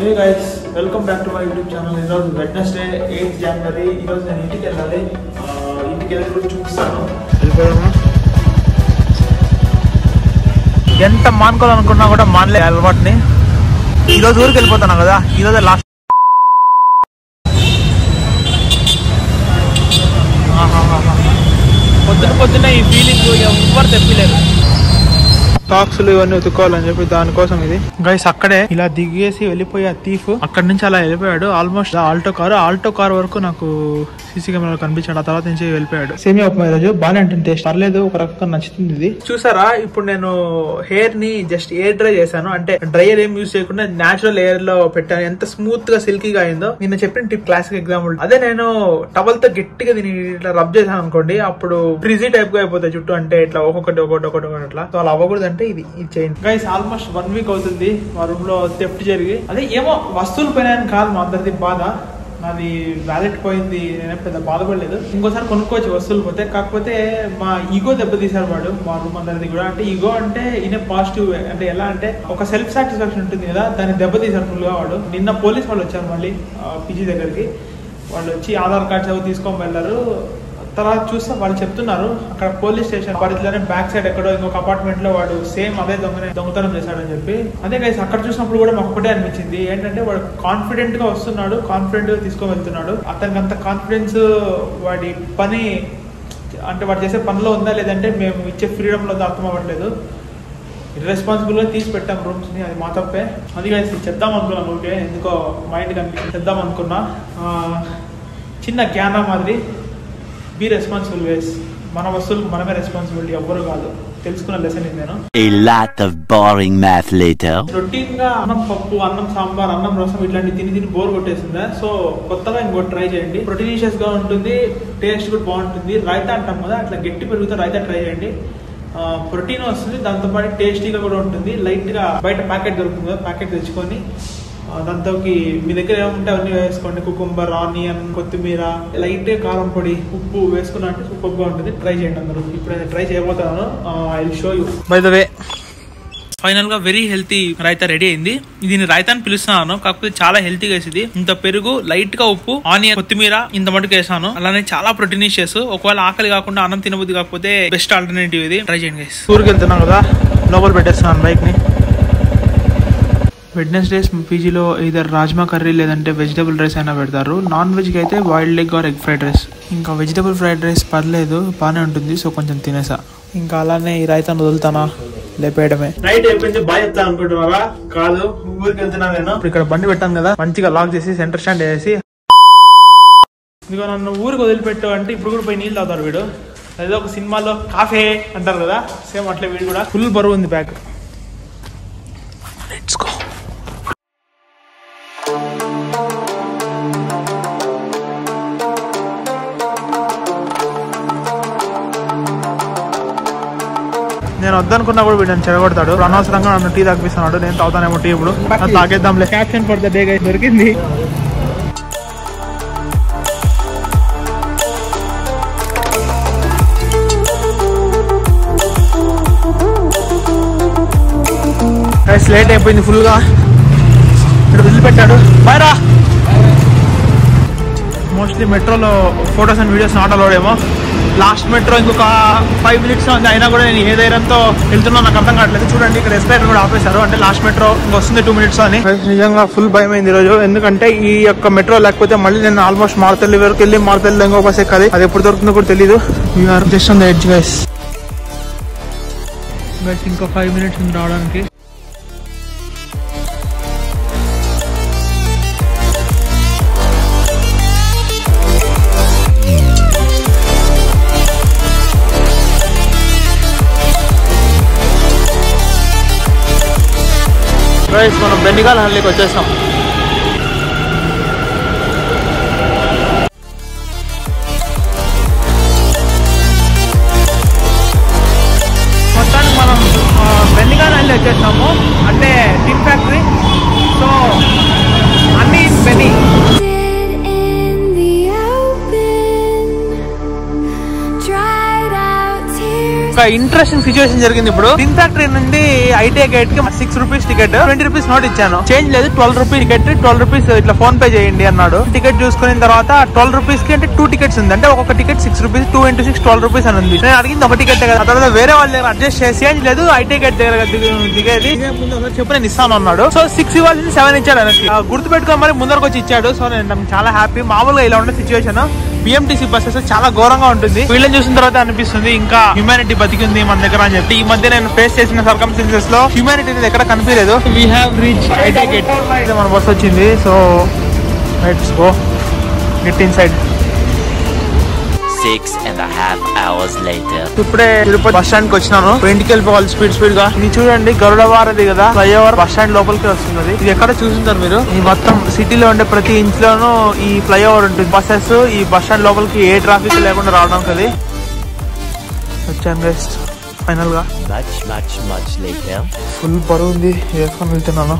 Hey guys, welcome back to my YouTube channel. It was Wednesday, 8th January. It was an ఇంటికి వెళ్ళాలి. ఇంటికి వెళ్ళి కూడా చూపిస్తాను. ఎంత మానుకోవాలనుకున్నా కూడా మానలే అలవాటుని. ఈరోజు ఊరికి వెళ్ళిపోతాను కదా, ఈరోజు లాస్ట్. పొద్దున ఈ ఫీలింగ్ ఎవరు తెప్పలేరు. టాక్స్లు ఇవన్నీ ఉతుక్కోవాలని చెప్పి దానికోసం ఇది గైస్. అక్కడే ఇలా దిగేసి వెళ్ళిపోయే థీఫ్ అక్కడి నుంచి అలా వెళ్ళిపోయాడు. ఆల్మోస్ట్ ఆల్టో కార్ వరకు నాకు సీసీ కెమెరా కనిపించాడు. ఆ తర్వాత నుంచి వెళ్ళిపోయాడు. సేమియా ఉప్మా ఈరోజు బాగానే ఉంటుంది, టేస్ట్ పర్లేదు, ఒక రకంగా నచ్చుతుంది ఇది. చూసారా, ఇప్పుడు నేను హెయిర్ ని జస్ట్ ఎయిర్ డ్రై చేశాను. అంటే డ్రైయర్ ఏం యూజ్ చేయకుండా నేచురల్ ఎయిర్ లో పెట్టాను. ఎంత స్మూత్ గా సిల్కీగా అయిందో. నిన్న చెప్పిన టిప్ క్లాసిక్ ఎగ్జాంపుల్. అదే నేను టవల్ తో గట్టిగా దీన్ని ఇట్లా రబ్ చేశాను అనుకోండి, అప్పుడు ఫ్రిజీ టైప్ గా అయిపోతాయి చుట్టూ. అంటే ఇట్లా ఒక్కొక్కటి అట్లా. సో అలా అవ్వకూడదు అంటే ఇది చేయండి గైస్. ఆల్మోస్ట్ 1 వీక్ అవుతుంది మా రూమ్ లో థెఫ్ట్ జరిగి. అదే ఏమో వస్తువులు పోయినాయని కాదు మా అందరిది బాధ. నాది వ్యాలెట్ పోయింది, నేనే పెద్ద బాధపడలేదు. ఇంకోసారి కొనుక్కోవచ్చు వస్తువులు పోతే. కాకపోతే మా ఈగో దెబ్బతీశారు వాడు, మా రూమ్ అందరిది కూడా. అంటే ఈగో అంటే ఇన్ పాజిటివ్. అంటే ఎలా అంటే ఒక సెల్ఫ్ సాటిస్ఫాక్షన్ ఉంటుంది కదా, దాన్ని దెబ్బతీశారు ఫుల్ గా వాడు. నిన్న పోలీస్ వాళ్ళు వచ్చారు మళ్ళీ పీజీ దగ్గరికి. వాళ్ళు వచ్చి ఆధార్ కార్డ్స్ అవి తీసుకొని వెళ్ళారు. తర్వాత చూస్తే వాళ్ళు చెప్తున్నారు అక్కడ పోలీస్ స్టేషన్ పరిధిలోనే బ్యాక్ సైడ్ ఎక్కడో ఇంకొక అపార్ట్మెంట్ లో వాడు సేమ్ అదే దొంగతనం చేశాడని చెప్పి. అదే గైస్, అక్కడ చూసినప్పుడు కూడా మాకు ఒకటే అనిపించింది ఏంటంటే, వాడు కాన్ఫిడెంట్ గా వస్తున్నాడు, కాన్ఫిడెంట్ గా తీసుకొని వెళ్తున్నాడు. అతనికి అంత కాన్ఫిడెన్స్ వాడి పని అంటే వాడు చేసే పనిలో ఉందా లేదంటే మేము ఇచ్చే ఫ్రీడమ్ లో అర్థం అవ్వట్లేదు. ఇర్రెస్పాన్సిబుల్ గా తీసి పెట్టాం రూమ్స్ ని, అది మా తప్పే. అది గైస్ చెప్దాం అనుకున్నాను. ఓకే, ఎందుకో మైండ్ కనిపించి చెప్దాం అనుకున్నా. చిన్న జ్ఞానం మాదిరి. బీ రెస్పాన్సిబుల్ వేస్. మన వస్తువులకు మనమే రెస్పాన్సిబిలిటీ, ఎవ్వరు కాదు. తెలుసుకున్న లెసన్ ఇది నేను. రొటీన్ గా అన్నం పప్పు, అన్నం సాంబార్, అన్నం రసం ఇట్లాంటి తిని బోర్ కొట్టేసిందా. సో కొత్తగా ఇంకోటి ట్రై చేయండి. ప్రోటీనిషియస్ గా ఉంటుంది, టేస్ట్ కూడా బాగుంటుంది. రైతా అంటాం కదా, అట్లా గట్టి పెరుగుతో రైతా ట్రై చేయండి. ప్రోటీన్ వస్తుంది, దాంతోపాటు టేస్టీగా కూడా ఉంటుంది. లైట్ గా బయట ప్యాకెట్ దొరుకుతుంది కదా, ప్యాకెట్ తెచ్చుకొని దాంతోకి మీ దగ్గర ఏముంటే అవన్నీ వేసుకోండి. కుకుంబర్, ఆనియన్, కొత్తిమీర, లైట్ కారం పొడి, ఉప్పు వేసుకున్నట్టు సూపర్గా ఉంటుంది. ట్రై చేయండి అందరూ. ఇప్పుడు నేను ట్రై చేయబోతున్నాను. I will show you. By the way, final గా వెరీ హెల్తీ రైతా రెడీ అయింది. దీన్ని రైతా అని పిలుస్తున్నాను, కాకపోతే చాలా హెల్తీగా వేసింది. ఇంత పెరుగు, లైట్ గా ఉప్పు, ఆనియన్, కొత్తిమీర ఇంత మటుకు వేసాను. అలానే చాలా ప్రోటీనిషియస్. ఒకవేళ ఆకలి కాకుండా అన్నం తినబుద్ధి కాకపోతే బెస్ట్ ఆల్టర్నేటివ్ ఇది. ట్రై చేయండి గైస్. ఊరికి వెళ్తున్నాం కదా, లోపల పెట్టేస్తున్నాను బైక్ ని. వెడ్నెస్డేస్ పీజీలో ఇదర్ రాజ్మా కర్రీ లేదంటే వెజిటబుల్ రైస్ అయినా పెడతారు. నాన్ వెజ్కి అయితే boiled egg or egg fried rice. ఇంకా వెజిటబుల్ ఫ్రైడ్ రైస్ పర్లేదు, బాగానే ఉంటుంది. సో కొంచెం తినేసా. ఇంకా అలానే ఈ రైతాను వదులుతానా, లేపేయడమే. నైట్ అయిపోయింది, బాయ్ చెప్తాను అనుకుంటున్నారా? కాదు, ఊరికి వెళ్తున్నా నేను. ఇక్కడ బండి పెట్టాను కదా, మంచిగా లాక్ చేసి సెంటర్ స్టాండ్ వేసి ఇదిగో నన్ను ఊరికి వదిలిపెట్టు అంటే ఇప్పుడు కూడా పోయి నీళ్ళు తాగుతారు వీడు. ఏదో ఒక సినిమాలో కాఫే అంటారు కదా, సేమ్ అట్లే వీడు కూడా. ఫుల్ బరువు ఉంది బ్యాగ్. Let's go. నేను వద్దనుకున్నా కూడా వీడు నన్ను చెడగొడతాడు. అనవసరంగా నన్ను టీ తాగిపిస్తున్నాడు. నేను తాగుతానేమో టీ. ఇప్పుడు తాగేద్దాంలే. Caption for the day guys దొరికింది. గైస్ లేట్ అయిపోయింది ఫుల్ గా. ఇక్కడ వదిలిపెట్టాడు. బాయ్ రా. మోస్ట్లీ మెట్రోలో photos and videos not allowed ఏమో. లాస్ట్ మెట్రో ఇంకొక 5 minutes ఉంది, అయినా కూడా నేను ఏ ధైర్యంతో వెళ్తున్నా నాకు అర్థం కావట్లేదు. చూడండి, ఇక్కడ ఎస్కలేటర్ కూడా ఆపేశారు. అంటే లాస్ట్ మెట్రో ఇంకొస్తుంది 2 minutes అని. నిజంగా ఫుల్ భయం అయింది ఈరోజు. ఎందుకంటే ఈ యొక్క మెట్రో లేకపోతే మళ్ళీ నేను ఆల్మోస్ట్ మార్తల్లి వరకు వెళ్ళి మార్తల్లి ఇంకో బస్ ఎక్కాలి. అది ఎప్పుడు దొరుకుతుందో కూడా తెలీదు. We're just on the edge guys. ఇంకో 5 minutes ఉంది రావడానికి. మనం బెండిగాల్ హల్లీకి వచ్చేస్తాం. మొత్తానికి మనం బెండిగాల్ హల్లి వచ్చేస్తాము. అంటే టిన్ ఫ్యాక్టరీ. సో అన్ని బెని. Dried out tears. ఒక ఇంట్రెస్టింగ్ సిచువేషన్ జరిగింది. ఇప్పుడు ఫ్యాక్టరీ నుండి ఐటీఐ గేట్ కి 6 రూపీస్ టికెట్, 20 రూపీస్ నోట్ ఇచ్చాను. చేంజ్ లేదు, 12 రూపీస్ టికెట్, 12 రూపీస్ ఇట్లా ఫోన్ పే చేయండి అన్నాడు. టికెట్ చూసుకున్న తర్వాత 12 రూపీస్ కి అంటే 2 టికెట్స్ ఉంది. అంటే ఒక్కొక్క టికెట్ 6 రూపీస్, 2 into 6 12 రూపీస్ అని ఉంది. నేను అడిగింది ఒక టికెట్ కదా. తర్వాత వేరే వాళ్ళ దగ్గర అడ్జస్ట్ చేసి చేంజ్ లేదు, ఐటీఐ గేట్ దగ్గర దిగేది చెప్పి నేను ఇస్తాను అన్నాడు. సో 6 ఇవ్వాల్సింది 7 ఇచ్చాడు. గుర్తు పెట్టుకొని మరి ముందరకు వచ్చి ఇచ్చాడు. సో నేను చాలా హ్యాపీ. మామూలుగా ఇలా ఉండే సిచువేషన్ బిఎంటీసీ బస్సెస్ చాలా ఘోరంగా ఉంటుంది. వీళ్ళని చూసిన తర్వాత అనిపిస్తుంది ఇంకా హ్యూమానిటీ బతికింది మన దగ్గర అని చెప్పి. ఈ మధ్య నేను ఫేస్ చేసిన సర్కమ్స్టెన్సెస్ లో హ్యూమానిటీ అనేది ఎక్కడ కనిపించలేదు. We have reach ITI gate. మన బస్ వచ్చింది. So let's go get inside. 6.5 hours later. ఇప్పుడే తిరుపతి బస్ స్టాండ్ కి వచ్చినాను. ఇంటికి వెళ్ళిపోవాలి స్పీడ్ గా. ఇది చూడండి గరుడ వారది కదా, ఫ్లైఓవర్ బస్ స్టాండ్ లోపలికి వస్తున్నది. ఇది ఎక్కడ చూసింటారు మీరు. ఈ మొత్తం సిటీలో ఉండే ప్రతి ఇంచ్ లోనూ ఈ ఫ్లైఓవర్ ఉంటుంది. బస్సెస్ ఈ బస్ స్టాండ్ లోపలికి ఏ ట్రాఫిక్ లేకుండా రావడానికి అది వచ్చాను గైస్ ఫైనల్ గా. Much later. ఫుల్ బరువు ఉంది, వేసుకొని వెళ్తున్నాను.